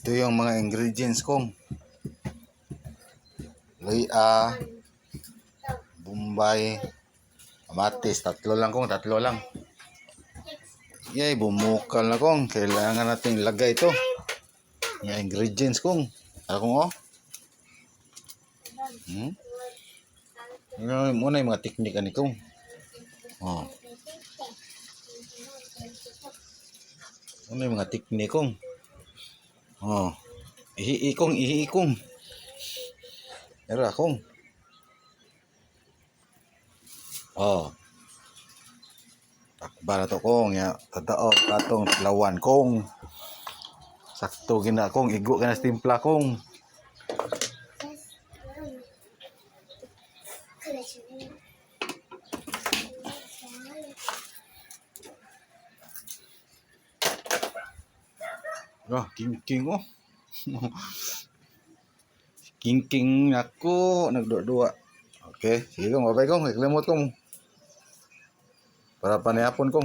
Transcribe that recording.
Ito yung mga ingredients kong luya, bombay, kamatis. Tatlo lang. Yay, bumukal na kong. Kailangan natin ilagay ito. Mga ingredients kong. Ako muna yung mga teknik ani kong. Muna yung mga teknik kong. Ihi-ikong. Pero akong. Takba na to kong. Tataog katong lawan kong. Sakto gina kong. Igo ka na timpla kong. King King ako nagdua-dua. Okay, sige kong, babay kong, naglimot kong. Para panayapon kong.